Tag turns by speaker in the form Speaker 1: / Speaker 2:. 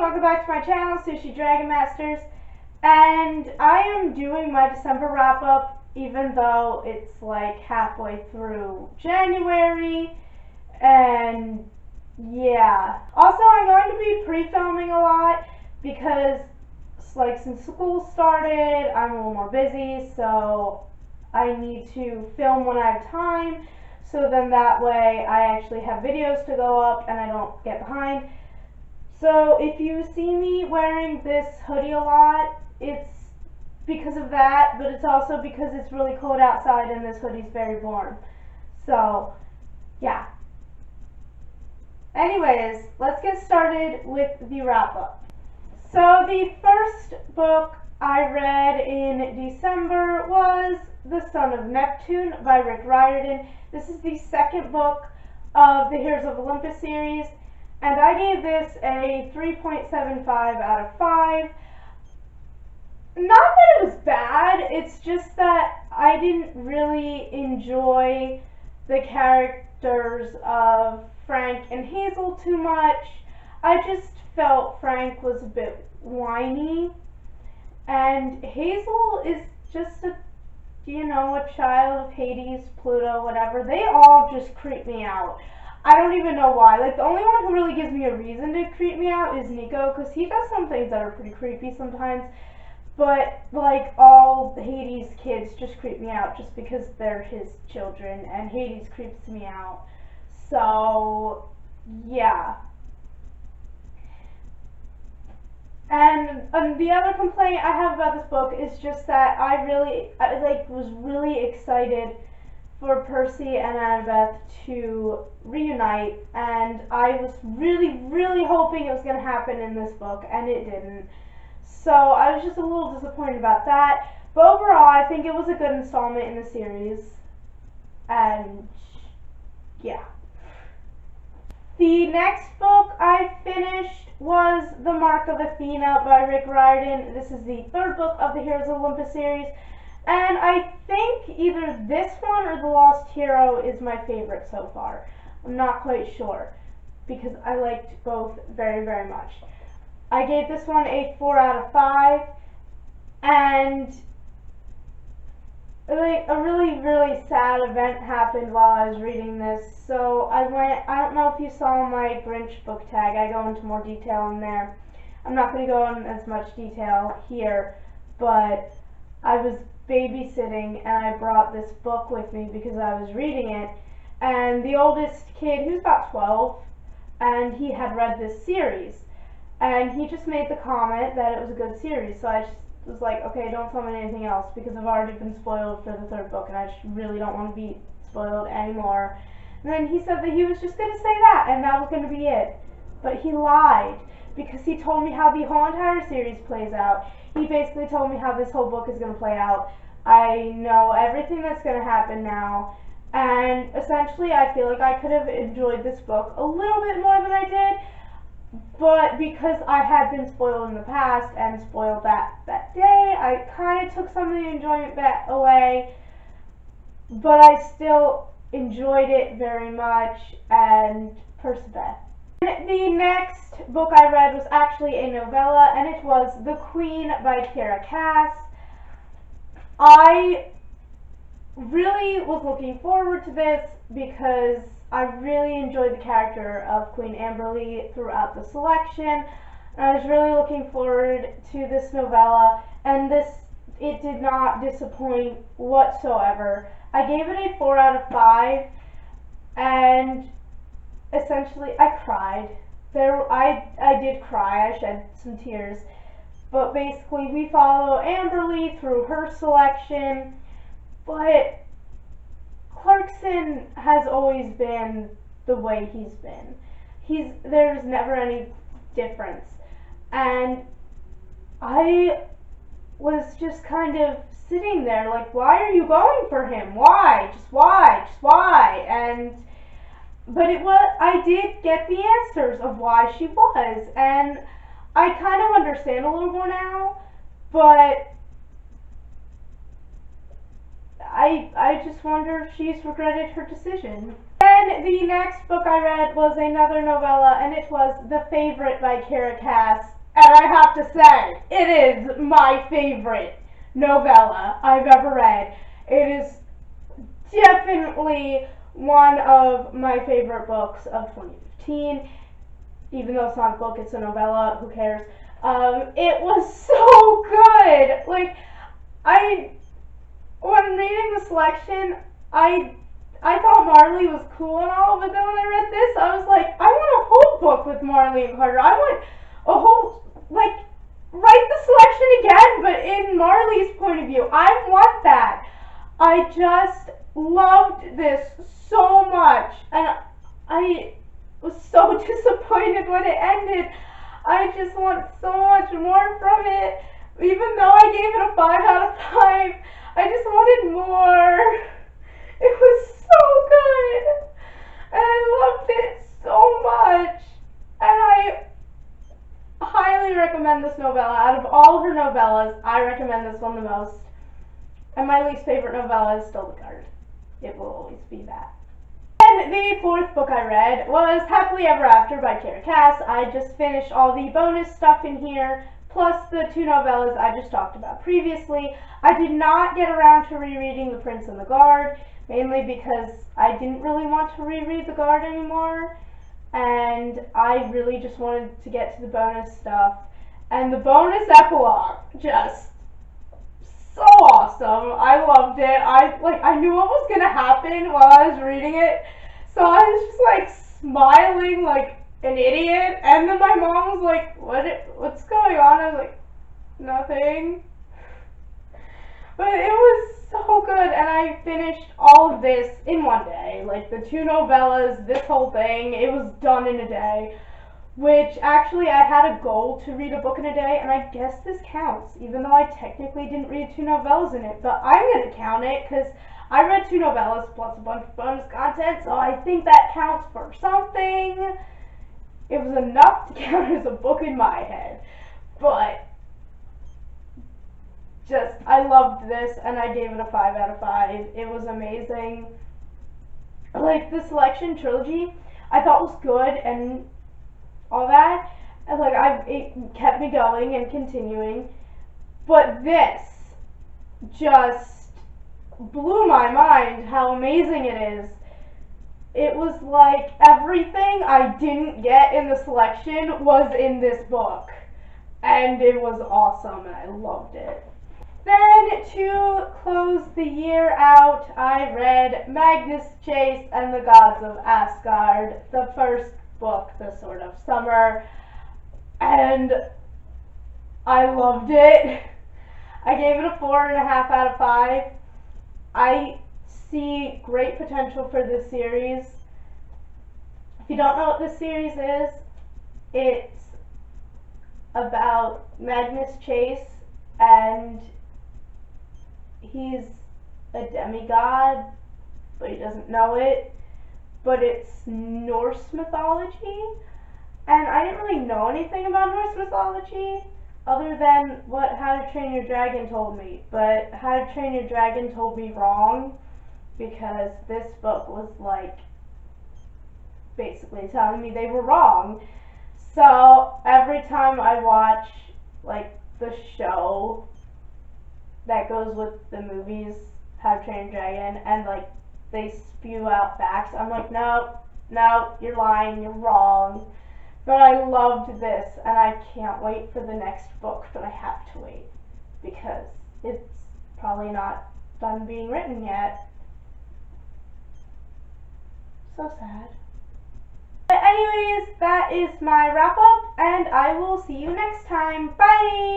Speaker 1: welcome back to my channel, sushidragonmasters, and I am doing my December wrap-up even though it's like halfway through January, and yeah. Also, I'm going to be pre-filming a lot because like since school started, I'm a little more busy, so I need to film when I have time, so then that way I actually have videos to go up and I don't get behind. So if you see me wearing this hoodie a lot, it's because of that, but it's also because it's really cold outside and this hoodie's very warm. So, yeah. Anyways, let's get started with the wrap-up. So the first book I read in December was The Son of Neptune by Rick Riordan. This is the second book of the Heroes of Olympus series, and I gave this a 3.75 out of 5. Not that it was bad, it's just that I didn't really enjoy the characters of Frank and Hazel too much. I just felt Frank was a bit whiny, and Hazel is just a child of Hades, Pluto, whatever. They all just creep me out. I don't even know why. Like, the only one who really gives me a reason to creep me out is Nico, because he does some things that are pretty creepy sometimes. But, like, all Hades kids just creep me out just because they're his children, and Hades creeps me out. So, yeah. And the other complaint I have about this book is just that I was really excited for Percy and Annabeth to reunite, and I was really hoping it was going to happen in this book, and it didn't. So I was just a little disappointed about that. But overall, I think it was a good installment in the series, and yeah. The next book I finished was The Mark of Athena by Rick Riordan. This is the third book of the Heroes of Olympus series, and I think either this one or The Lost Hero is my favorite so far. I'm not quite sure, because I liked both very much. I gave this one a 4 out of 5, and like a really sad event happened while I was reading this. So I don't know if you saw my Grinch book tag, I go into more detail in there. I'm not going to go in as much detail here, but I was babysitting and I brought this book with me because I was reading it, and the oldest kid, he was about 12, and he had read this series, and he just made the comment that it was a good series. So I just was like, okay, don't tell me anything else because I've already been spoiled for the third book and I just really don't want to be spoiled anymore. And then he said that he was just going to say that and that was going to be it. But he lied, because he told me how the whole entire series plays out. He basically told me how this whole book is going to play out. I know everything that's going to happen now, and essentially I feel like I could have enjoyed this book a little bit more than I did. But because I had been spoiled in the past and spoiled that day, I kind of took some of the enjoyment away. But I still enjoyed it very much and persevered. The next book I read was actually a novella, and it was The Queen by Kiera Cass. I really was looking forward to this because I really enjoyed the character of Queen Amberly throughout the selection, and I was really looking forward to this novella, and it did not disappoint whatsoever. I gave it a 4 out of 5, and essentially I cried. I did cry, I shed some tears, but basically we follow Amberly through her selection, but Clarkson has always been the way he's been. There's never any difference. And I was just kind of sitting there like, why are you going for him? Why? Just why? Just why? But I did get the answers of why she was, and I kind of understand a little more now, but I just wonder if she's regretted her decision. Then the next book I read was another novella, and it was The Favorite by Kara Cass. And I have to say, it is my favorite novella I've ever read. It is definitely one of my favorite books of 2015. Even though it's not a book, it's a novella, who cares? It was so good! Like, when reading the selection, I thought Marley was cool and all, but then when I read this, I was like, I want a whole book with Marley and Carter. I want a whole, like, write the selection again, but in Marley's point of view. I want that. I just loved this so much, and I was so disappointed when it ended. I just want so much more from it. Even though I gave it a 5 out of 5, I just wanted more. It was so good, and I loved it so much, and I highly recommend this novella. Out of all her novellas, I recommend this one the most. And my least favorite novella is still The Guard. It will always be that. And the fourth book I read was Happily Ever After by Kara Cass. I just finished all the bonus stuff in here, plus the 2 novellas I just talked about previously. I did not get around to rereading The Prince and the Guard, mainly because I didn't really want to reread The Guard anymore, and I really just wanted to get to the bonus stuff. And the bonus epilogue, just so awesome. I loved it. I knew what was gonna happen while I was reading it, so I was just like smiling like an idiot. And then my mom was like, "What's going on?" I was like, "Nothing." But it was so good, and I finished all of this in one day. Like the 2 novellas, this whole thing, it was done in a day. Which, actually, I had a goal to read a book in a day, and I guess this counts, even though I technically didn't read 2 novellas in it. But I'm going to count it, because I read 2 novellas plus a bunch of bonus content, so I think that counts for something. It was enough to count as a book in my head. But I loved this, and I gave it a 5 out of 5. It was amazing. Like, the Selection trilogy, I thought was good, and all that, and it kept me going and continuing, but this just blew my mind how amazing it is. It was like everything I didn't get in the Selection was in this book, and it was awesome, and I loved it. Then, to close the year out, I read Magnus Chase and the Gods of Asgard, the first book, The Sword of Summer, and I loved it. I gave it a 4.5 out of 5. I see great potential for this series. If you don't know what this series is, it's about Magnus Chase, and he's a demigod, but he doesn't know it. But it's Norse mythology, and I didn't really know anything about Norse mythology other than what How to Train Your Dragon told me. But How to Train Your Dragon told me wrong, because this book was like basically telling me they were wrong. So every time I watch like the show that goes with the movies, How to Train Your Dragon, and like they spew out facts, I'm like, no, you're lying, you're wrong. But I loved this, and I can't wait for the next book, but I have to wait, because it's probably not done being written yet. So sad. But anyways, that is my wrap up, and I will see you next time. Bye!